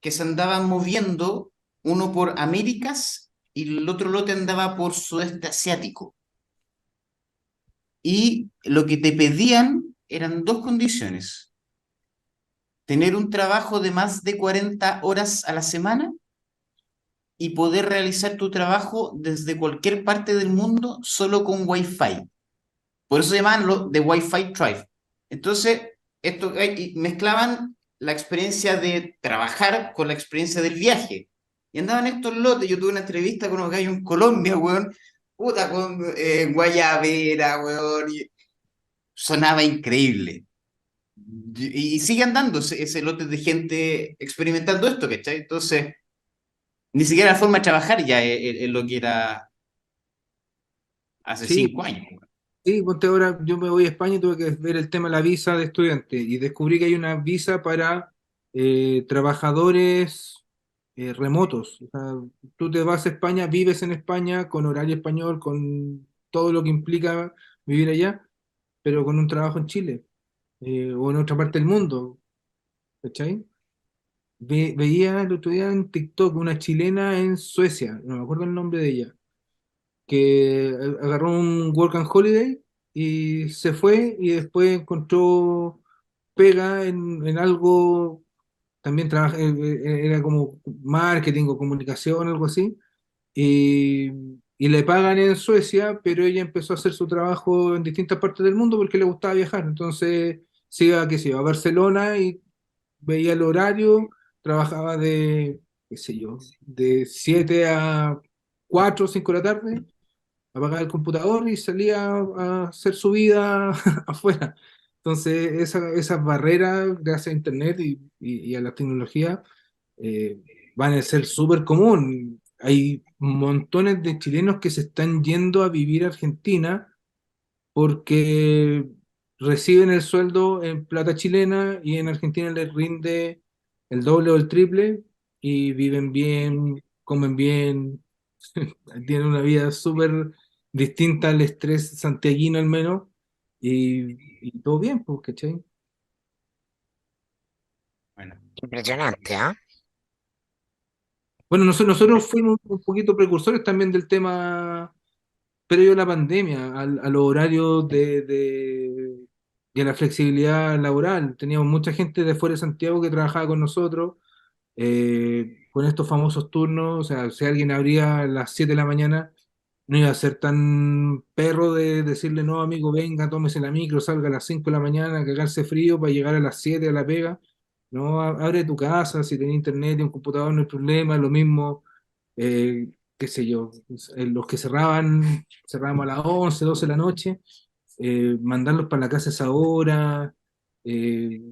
que se andaban moviendo, uno por Américas y el otro lote andaba por sudeste asiático. Y lo que te pedían eran dos condiciones: tener un trabajo de más de 40 horas a la semana y poder realizar tu trabajo desde cualquier parte del mundo solo con Wi-Fi. Por eso se llaman lo de Wi-Fi Tribe. Entonces, esto y mezclaban la experiencia de trabajar con la experiencia del viaje. Y andaban estos lotes. Yo tuve una entrevista con unos gallos en Colombia, weón. Puta, con Guayabera, weón. Y sonaba increíble. Y sigue andando ese lote de gente experimentando esto, ¿cachai? Entonces, ni siquiera la forma de trabajar ya es lo que era hace sí, 5 años. sí, ponte ahora, yo me voy a España y tuve que ver el tema de la visa de estudiante y descubrí que hay una visa para trabajadores remotos. O sea, tú te vas a España, vives en España con horario español, con todo lo que implica vivir allá, pero con un trabajo en Chile o en otra parte del mundo, ¿cachai? Veía el otro día en TikTok una chilena en Suecia, no me acuerdo el nombre de ella, que agarró un work and holiday y se fue y después encontró pega en algo, también trabaja, era como marketing o comunicación, algo así, y, y le pagan en Suecia, pero ella empezó a hacer su trabajo en distintas partes del mundo porque le gustaba viajar, entonces se iba, qué sé yo, a Barcelona y veía el horario, trabajaba de, qué sé yo, de 7 a 4 o 5 de la tarde, apagaba el computador y salía a hacer su vida afuera. Entonces, esas barreras, gracias a Internet y a la tecnología, eh, van a ser súper común. Hay montones de chilenos que se están yendo a vivir a Argentina porque reciben el sueldo en plata chilena y en Argentina les rinde el doble o el triple y viven bien, comen bien, tienen una vida súper distinta al estrés santiaguino al menos y todo bien, pues, ¿cachai? Bueno, Impresionante, ¿ah? Bueno, nosotros fuimos un poquito precursores también del tema previo a la pandemia, a los horarios y a la flexibilidad laboral. Teníamos mucha gente de fuera de Santiago que trabajaba con nosotros, con estos famosos turnos. O sea, si alguien abría a las 7 de la mañana, no iba a ser tan perro de decirle, no, amigo, venga, tómese la micro, salga a las 5 de la mañana, cagarse frío para llegar a las 7 a la pega. No, abre tu casa, si tenés internet y un computador no hay problema, lo mismo qué sé yo, los que cerrábamos a las 11 12 de la noche, mandarlos para la casa a esa hora, eh,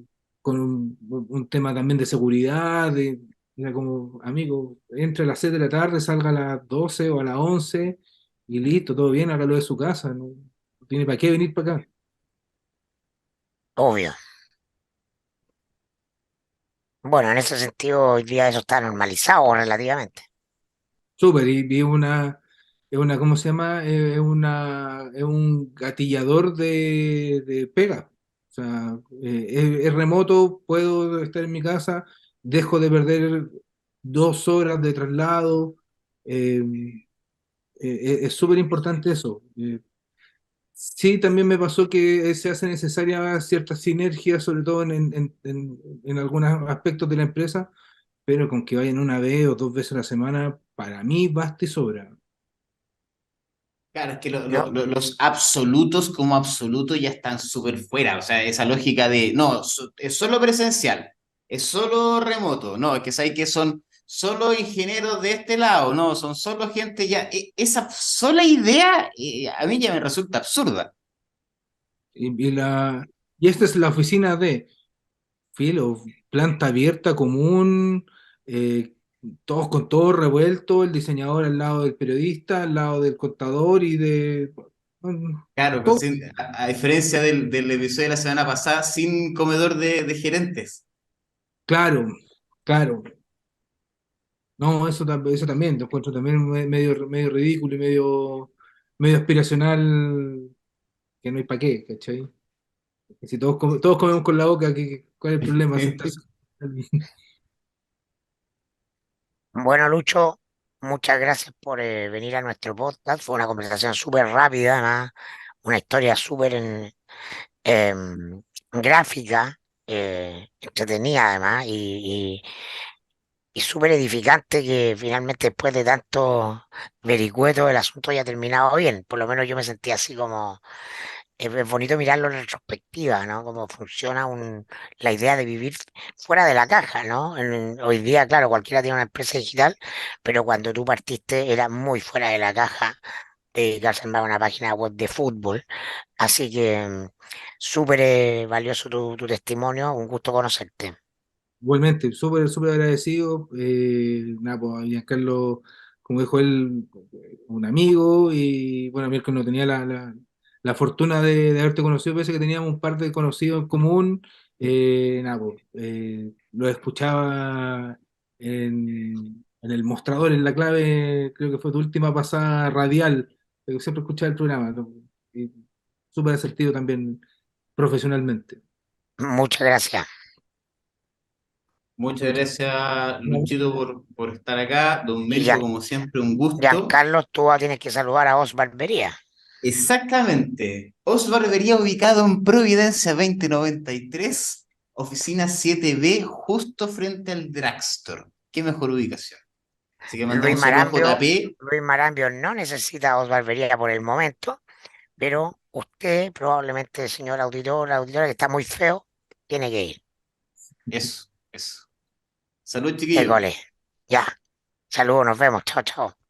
con un tema también de seguridad, era como, amigo, entre a las 7 de la tarde, salga a las 12 o a las 11 y listo, todo bien, hágalo de su casa, no tiene para qué venir para acá. Obvio. Bueno, en ese sentido, hoy día eso está normalizado relativamente. Súper, y ¿cómo se llama? Es un gatillador de pega. O sea, es remoto, puedo estar en mi casa, dejo de perder 2 horas de traslado. eh, es súper importante eso. Sí, también me pasó que se hace necesaria cierta sinergia, sobre todo en algunos aspectos de la empresa, pero con que vayan una vez o dos veces a la semana, para mí basta y sobra. Claro, es que No, los absolutos como absolutos ya están súper fuera. O sea, esa lógica de, no, es solo presencial, es solo remoto, no, es que sabes que son solo ingenieros de este lado, no, son solo gente ya. Esa sola idea a mí ya me resulta absurda. Y esta es la oficina de filo, planta abierta, común, eh, todos con todo revuelto, el diseñador al lado del periodista, al lado del contador y de... Claro, pues todo. a diferencia del episodio de la semana pasada, sin comedor de gerentes. Claro, claro. No, eso también, lo encuentro también medio ridículo y medio aspiracional, que no hay para qué, ¿cachai? Si todos comemos con la boca, ¿cuál es el problema? Sentarse. bueno, Lucho, muchas gracias por venir a nuestro podcast. Fue una conversación súper rápida, además, una historia súper gráfica, entretenida además, y súper edificante que finalmente después de tanto vericueto el asunto haya terminado bien. Por lo menos yo me sentí así como es bonito mirarlo en retrospectiva, ¿no? Cómo funciona la idea de vivir fuera de la caja, ¿no? Hoy día, claro, cualquiera tiene una empresa digital, pero cuando tú partiste era muy fuera de la caja dedicarse a armar una página web de fútbol. Así que súper valioso tu testimonio, un gusto conocerte. Igualmente, súper agradecido. Nada, pues, a Giancarlo, como dijo él, un amigo, y bueno, Mirko no tenía la fortuna de haberte conocido, pese a que teníamos un par de conocidos en común. Nada, pues, lo escuchaba en el mostrador, en la clave, creo que fue tu última pasada radial, pero siempre escuchaba el programa, ¿no? Y súper asertivo también profesionalmente. Muchas gracias. Muchas Muchas gracias, gracias. Luchito, por estar acá. Don Y Mirko, como siempre, un gusto. Giancarlo, tú tienes que saludar a Os Barbería. Exactamente. Os Barbería ubicado en Providencia 2093, oficina 7B, justo frente al Drugstore. Qué mejor ubicación. Así que Luis mandamos saludos a Marambio, JP. Luis Marambio no necesita Os Barbería por el momento, pero usted, probablemente, señor auditor, auditora, que está muy feo, tiene que ir. Eso, eso. Salud, chiquillo. École. Ya. Saludos, nos vemos. Chao, chao.